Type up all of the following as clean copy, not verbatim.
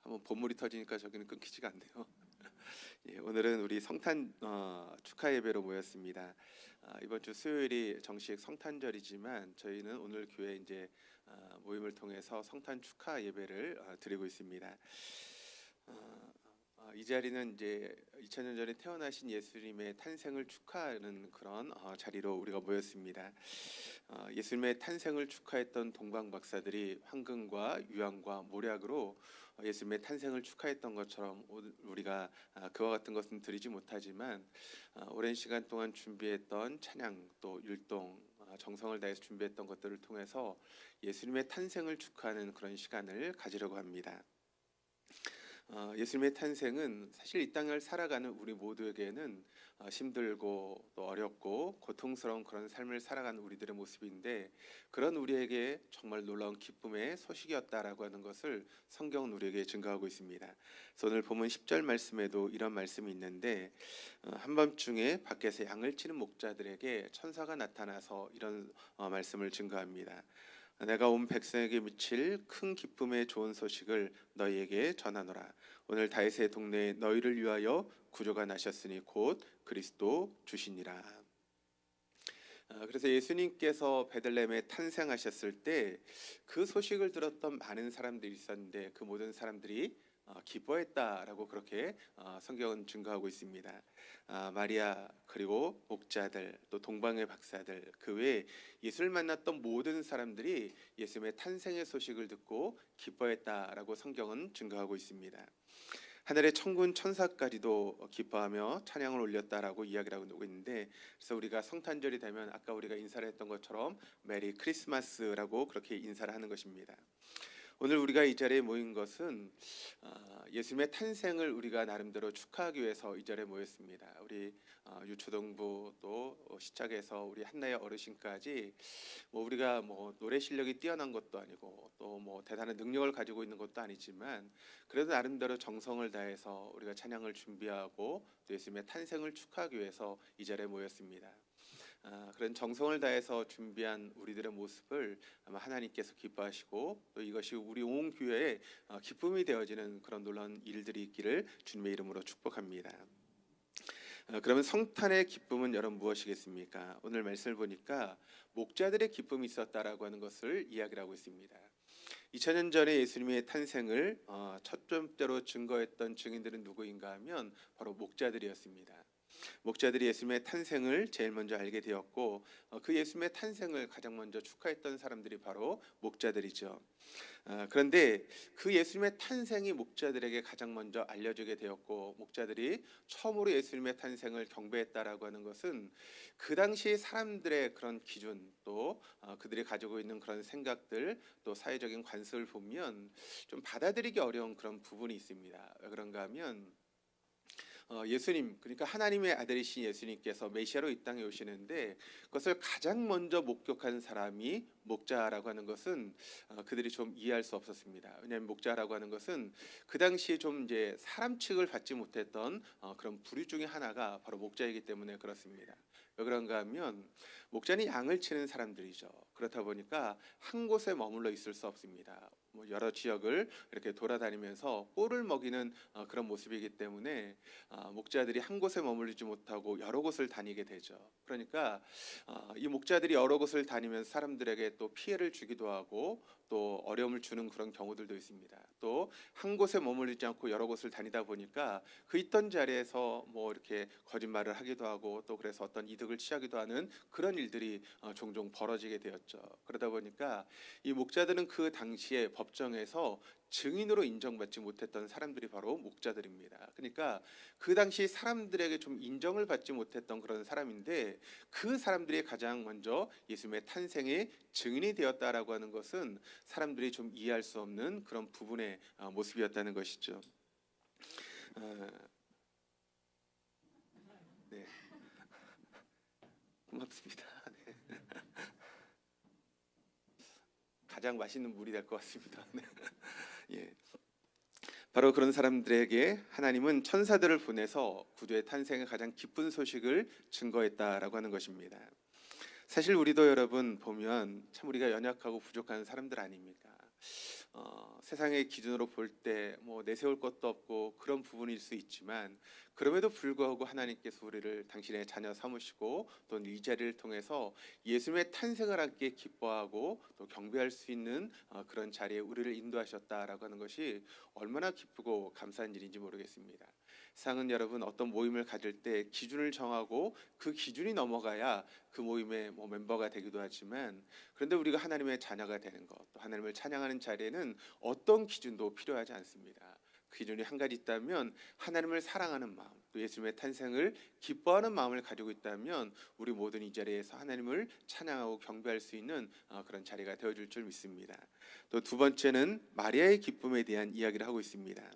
한번 본물이 터지니까 저기는 끊기지가 않네요. 예, 오늘은 우리 성탄 축하 예배로 모였습니다. 이번 주 수요일이 정식 성탄절이지만 저희는 오늘 교회 이제 모임을 통해서 성탄 축하 예배를 드리고 있습니다. 이 자리는 이제 2000년 전에 태어나신 예수님의 탄생을 축하하는 그런 자리로 우리가 모였습니다. 예수님의 탄생을 축하했던 동방 박사들이 황금과 유황과 몰약으로 예수님의 탄생을 축하했던 것처럼 우리가 그와 같은 것은 드리지 못하지만 오랜 시간 동안 준비했던 찬양 또 율동 정성을 다해서 준비했던 것들을 통해서 예수님의 탄생을 축하하는 그런 시간을 가지려고 합니다. 예수님의 탄생은 사실 이 땅을 살아가는 우리 모두에게는 힘들고 또 어렵고 고통스러운 그런 삶을 살아가는 우리들의 모습인데, 그런 우리에게 정말 놀라운 기쁨의 소식이었다라고 하는 것을 성경은 우리에게 증거하고 있습니다. 그래서 오늘 본문 10절 말씀에도 이런 말씀이 있는데, 한밤중에 밖에서 양을 치는 목자들에게 천사가 나타나서 이런 말씀을 증거합니다. 내가 온 백성에게 미칠 큰 기쁨의 좋은 소식을 너희에게 전하노라. 오늘 다윗의 동네에 너희를 위하여 구조가 나셨으니 곧 그리스도 주시니라. 그래서 예수님께서 베들레헴에 탄생하셨을 때 그 소식을 들었던 많은 사람들이 있었는데 그 모든 사람들이 기뻐했다라고 그렇게 성경은 증거하고 있습니다. 마리아 그리고 목자들 또 동방의 박사들 그 외에 예수를 만났던 모든 사람들이 예수님의 탄생의 소식을 듣고 기뻐했다라고 성경은 증거하고 있습니다. 하늘의 천군 천사까지도 기뻐하며 찬양을 올렸다라고 이야기를 하고 있는데, 그래서 우리가 성탄절이 되면 아까 우리가 인사를 했던 것처럼 메리 크리스마스라고 그렇게 인사를 하는 것입니다. 오늘 우리가 이 자리에 모인 것은 예수님의 탄생을 우리가 나름대로 축하하기 위해서 이 자리에 모였습니다. 우리 유초동부 또 시작해서 우리 한나의 어르신까지 우리가 노래 실력이 뛰어난 것도 아니고 또 대단한 능력을 가지고 있는 것도 아니지만 그래도 나름대로 정성을 다해서 우리가 찬양을 준비하고 또 예수님의 탄생을 축하하기 위해서 이 자리에 모였습니다. 그런 정성을 다해서 준비한 우리들의 모습을 아마 하나님께서 기뻐하시고 또 이것이 우리 온 교회에 기쁨이 되어지는 그런 놀라운 일들이 있기를 주님의 이름으로 축복합니다. 그러면 성탄의 기쁨은 여러분 무엇이겠습니까? 오늘 말씀을 보니까 목자들의 기쁨이 있었다라고 하는 것을 이야기를 하고 있습니다. 2000년 전에 예수님의 탄생을 첫 번째로 증거했던 증인들은 누구인가 하면 바로 목자들이었습니다. 목자들이 예수님의 탄생을 제일 먼저 알게 되었고 그 예수님의 탄생을 가장 먼저 축하했던 사람들이 바로 목자들이죠. 그런데 그 예수님의 탄생이 목자들에게 가장 먼저 알려지게 되었고 목자들이 처음으로 예수님의 탄생을 경배했다라고 하는 것은 그 당시 사람들의 그런 기준 또 그들이 가지고 있는 그런 생각들 또 사회적인 관습을 보면 좀 받아들이기 어려운 그런 부분이 있습니다. 왜 그런가 하면 예수님, 그러니까 하나님의 아들이신 예수님께서 메시아로 이 땅에 오시는데 그것을 가장 먼저 목격한 사람이 목자라고 하는 것은 그들이 좀 이해할 수 없었습니다. 왜냐하면 목자라고 하는 것은 그 당시에 좀 이제 사람 취급을 받지 못했던 그런 부류 중에 하나가 바로 목자이기 때문에 그렇습니다. 왜 그런가 하면 목자는 양을 치는 사람들이죠. 그렇다 보니까 한 곳에 머물러 있을 수 없습니다. 여러 지역을 이렇게 돌아다니면서 꼴을 먹이는 그런 모습이기 때문에 목자들이 한 곳에 머물지 못하고 여러 곳을 다니게 되죠. 그러니까 이 목자들이 여러 곳을 다니면서 사람들에게 또 피해를 주기도 하고 또 어려움을 주는 그런 경우들도 있습니다. 또 한 곳에 머물지 않고 여러 곳을 다니다 보니까 그 있던 자리에서 이렇게 거짓말을 하기도 하고 또 그래서 어떤 이득을 취하기도 하는 그런 일들이 종종 벌어지게 되었죠. 그러다 보니까 이 목자들은 그 당시에 법정에서 증인으로 인정받지 못했던 사람들이 바로 목자들입니다. 그러니까 그 당시 사람들에게 좀 인정을 받지 못했던 그런 사람인데 그 사람들이 가장 먼저 예수님의 탄생의 증인이 되었다라고 하는 것은 사람들이 좀 이해할 수 없는 그런 부분의 모습이었다는 것이죠. 네, 고맙습니다. 네. 가장 맛있는 물이 될 것 같습니다. 네. 예. 바로 그런 사람들에게 하나님은 천사들을 보내서 구주의 탄생의 가장 기쁜 소식을 증거했다라고 하는 것입니다. 사실 우리도 여러분 보면 참 우리가 연약하고 부족한 사람들 아닙니까? 세상의 기준으로 볼 때 뭐 내세울 것도 없고 그런 부분일 수 있지만 그럼에도 불구하고 하나님께서 우리를 당신의 자녀 삼으시고 또 이 자리를 통해서 예수님의 탄생을 함께 기뻐하고 또 경배할 수 있는 그런 자리에 우리를 인도하셨다라고 하는 것이 얼마나 기쁘고 감사한 일인지 모르겠습니다. 세상은 여러분 어떤 모임을 가질 때 기준을 정하고 그 기준이 넘어가야 그 모임의 멤버가 되기도 하지만, 그런데 우리가 하나님의 자녀가 되는 것, 또 하나님을 찬양하는 자리에는 어떤 기준도 필요하지 않습니다. 그 기준이 한 가지 있다면 하나님을 사랑하는 마음, 또 예수님의 탄생을 기뻐하는 마음을 가지고 있다면 우리 모든 이 자리에서 하나님을 찬양하고 경배할 수 있는 그런 자리가 되어줄 줄 믿습니다. 또 두 번째는 마리아의 기쁨에 대한 이야기를 하고 있습니다.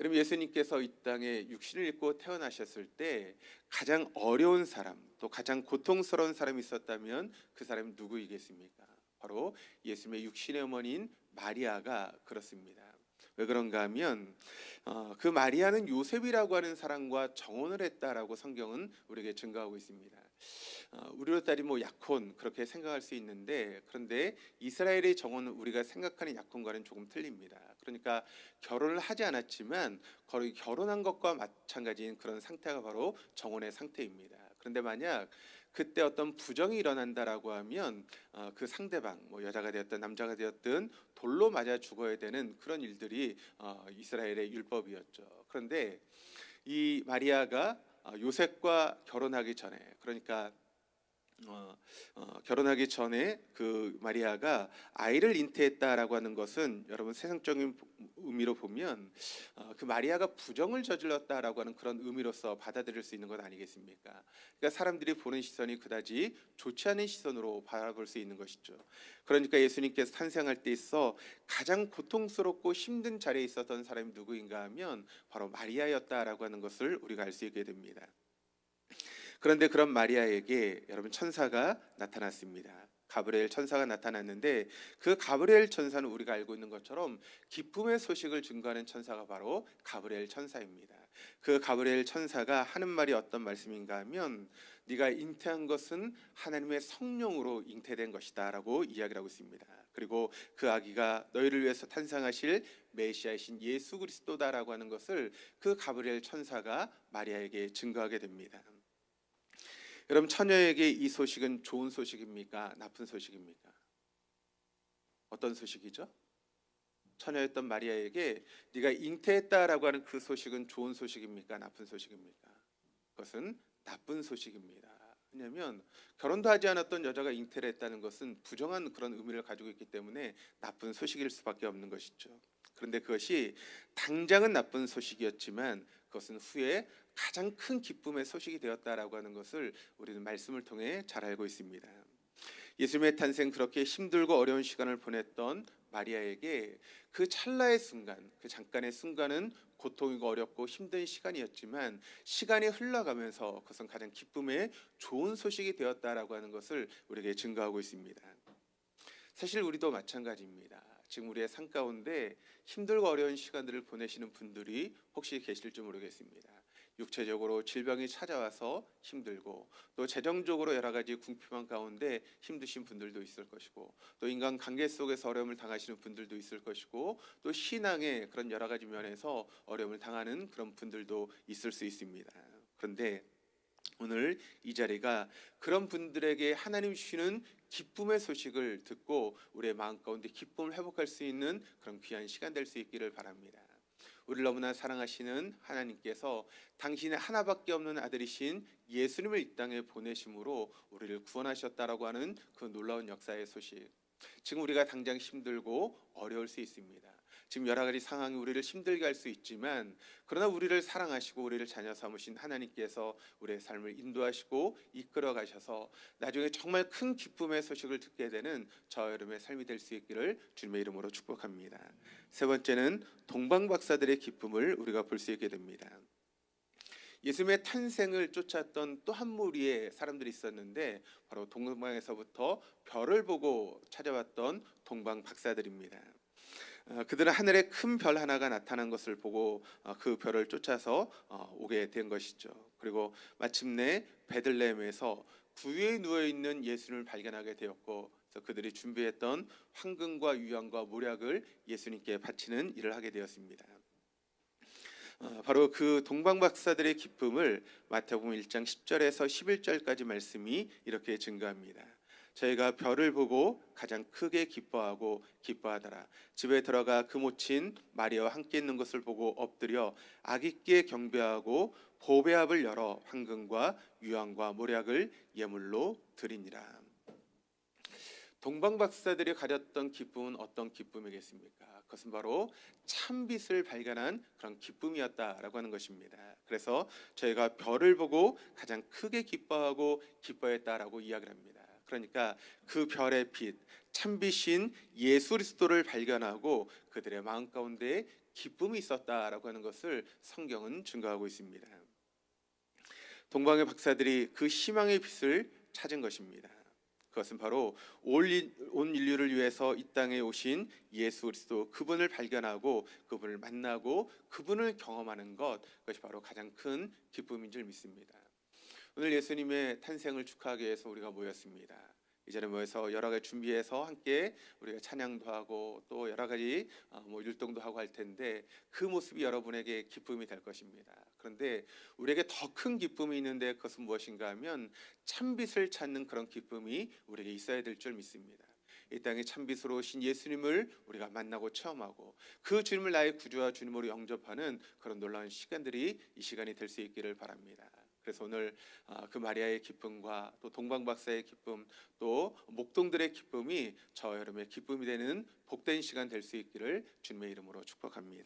여러분, 예수님께서 이 땅에 육신을 입고 태어나셨을 때 가장 어려운 사람, 또 가장 고통스러운 사람이 있었다면 그 사람이 누구이겠습니까? 바로 예수님의 육신의 어머니인 마리아가 그렇습니다. 왜 그런가 하면 그 마리아는 요셉이라고 하는 사람과 정혼을 했다라고 성경은 우리에게 증거하고 있습니다. 우리로 따지면 약혼 그렇게 생각할 수 있는데, 그런데 이스라엘의 정혼은 우리가 생각하는 약혼과는 조금 틀립니다. 그러니까 결혼을 하지 않았지만 거의 결혼한 것과 마찬가지인 그런 상태가 바로 정혼의 상태입니다. 그런데 만약 그때 어떤 부정이 일어난다라고 하면 그 상대방, 여자가 되었든 남자가 되었든 돌로 맞아 죽어야 되는 그런 일들이 이스라엘의 율법이었죠. 그런데 이 마리아가 요셉과 결혼하기 전에, 그러니까 결혼하기 전에 그 마리아가 아이를 잉태했다라고 하는 것은 여러분 세상적인 의미로 보면 그 마리아가 부정을 저질렀다라고 하는 그런 의미로서 받아들일 수 있는 것 아니겠습니까? 그러니까 사람들이 보는 시선이 그다지 좋지 않은 시선으로 바라볼 수 있는 것이죠. 그러니까 예수님께서 탄생할 때 있어 가장 고통스럽고 힘든 자리에 있었던 사람이 누구인가 하면 바로 마리아였다라고 하는 것을 우리가 알 수 있게 됩니다. 그런데 그런 마리아에게 여러분 천사가 나타났습니다. 가브리엘 천사가 나타났는데 그 가브리엘 천사는 우리가 알고 있는 것처럼 기쁨의 소식을 증거하는 천사가 바로 가브리엘 천사입니다. 그 가브리엘 천사가 하는 말이 어떤 말씀인가 하면 네가 잉태한 것은 하나님의 성령으로 잉태된 것이다 라고 이야기를 하고 있습니다. 그리고 그 아기가 너희를 위해서 탄생하실 메시아이신 예수 그리스도다라고 하는 것을 그 가브리엘 천사가 마리아에게 증거하게 됩니다. 여러분, 처녀에게 이 소식은 좋은 소식입니까? 나쁜 소식입니까? 어떤 소식이죠? 처녀였던 마리아에게 네가 잉태했다라고 하는 그 소식은 좋은 소식입니까? 나쁜 소식입니까? 그것은 나쁜 소식입니다. 왜냐하면 결혼도 하지 않았던 여자가 잉태를 했다는 것은 부정한 그런 의미를 가지고 있기 때문에 나쁜 소식일 수밖에 없는 것이죠. 그런데 그것이 당장은 나쁜 소식이었지만 그것은 후에 가장 큰 기쁨의 소식이 되었다라고 하는 것을 우리는 말씀을 통해 잘 알고 있습니다. 예수님의 탄생, 그렇게 힘들고 어려운 시간을 보냈던 마리아에게 그 찰나의 순간, 그 잠깐의 순간은 고통이고 어렵고 힘든 시간이었지만 시간이 흘러가면서 그것은 가장 기쁨의 좋은 소식이 되었다라고 하는 것을 우리에게 증거하고 있습니다. 사실 우리도 마찬가지입니다. 지금 우리의 삶 가운데 힘들고 어려운 시간들을 보내시는 분들이 혹시 계실지 모르겠습니다. 육체적으로 질병이 찾아와서 힘들고, 또 재정적으로 여러 가지 궁핍한 가운데 힘드신 분들도 있을 것이고, 또 인간관계 속에서 어려움을 당하시는 분들도 있을 것이고, 또 신앙의 그런 여러 가지 면에서 어려움을 당하는 그런 분들도 있을 수 있습니다. 그런데 오늘 이 자리가 그런 분들에게 하나님 주시는 기쁨의 소식을 듣고 우리의 마음 가운데 기쁨을 회복할 수 있는 그런 귀한 시간 될 수 있기를 바랍니다. 우리를 너무나 사랑하시는 하나님께서 당신의 하나밖에 없는 아들이신 예수님을 이 땅에 보내심으로 우리를 구원하셨다라고 하는 그 놀라운 역사의 소식, 지금 우리가 당장 힘들고 어려울 수 있습니다. 지금 여러 가지 상황이 우리를 힘들게 할 수 있지만, 그러나 우리를 사랑하시고 우리를 자녀 삼으신 하나님께서 우리의 삶을 인도하시고 이끌어 가셔서 나중에 정말 큰 기쁨의 소식을 듣게 되는 저와 여러분의 삶이 될 수 있기를 주님의 이름으로 축복합니다. 세 번째는 동방박사들의 기쁨을 우리가 볼 수 있게 됩니다. 예수님의 탄생을 쫓았던 또 한 무리의 사람들이 있었는데 바로 동방에서부터 별을 보고 찾아왔던 동방 박사들입니다. 그들은 하늘에 큰 별 하나가 나타난 것을 보고 그 별을 쫓아서 오게 된 것이죠. 그리고 마침내 베들레헴에서 구유에 누워 있는 예수님을 발견하게 되었고, 그래서 그들이 준비했던 황금과 유향과 모략을 예수님께 바치는 일을 하게 되었습니다. 바로 그 동방박사들의 기쁨을 마태복음 1장 10절에서 11절까지 말씀이 이렇게 증거합니다. 저희가 별을 보고 가장 크게 기뻐하고 기뻐하더라. 집에 들어가 그 모친 마리아와 함께 있는 것을 보고 엎드려 아기께 경배하고 보배압을 열어 황금과 유향과 모략을 예물로 드리니라. 동방박사들이 가졌던 기쁨은 어떤 기쁨이겠습니까? 그것은 바로 참빛을 발견한 그런 기쁨이었다라고 하는 것입니다. 그래서 저희가 별을 보고 가장 크게 기뻐하고 기뻐했다라고 이야기를 합니다. 그러니까 그 별의 빛, 참빛인 예수 그리스도를 발견하고 그들의 마음 가운데 기쁨이 있었다라고 하는 것을 성경은 증거하고 있습니다. 동방의 박사들이 그 희망의 빛을 찾은 것입니다. 그것은 바로 온 인류를 위해서 이 땅에 오신 예수 그리스도, 그분을 발견하고 그분을 만나고 그분을 경험하는 것, 그것이 바로 가장 큰 기쁨인 줄 믿습니다. 오늘 예수님의 탄생을 축하하기 위해서 우리가 모였습니다. 이 자리에 모여서 여러 가지 준비해서 함께 우리가 찬양도 하고 또 여러 가지 율동도 하고 할 텐데, 그 모습이 여러분에게 기쁨이 될 것입니다. 그런데 우리에게 더 큰 기쁨이 있는데 그것은 무엇인가 하면 참빛을 찾는 그런 기쁨이 우리에게 있어야 될 줄 믿습니다. 이 땅에 참빛으로 오신 예수님을 우리가 만나고 체험하고 그 주님을 나의 구주와 주님으로 영접하는 그런 놀라운 시간들이 이 시간이 될 수 있기를 바랍니다. 그래서 오늘 그 마리아의 기쁨과 또 동방박사의 기쁨, 또 목동들의 기쁨이 저 여러분의 기쁨이 되는 복된 시간 될 수 있기를 주님의 이름으로 축복합니다.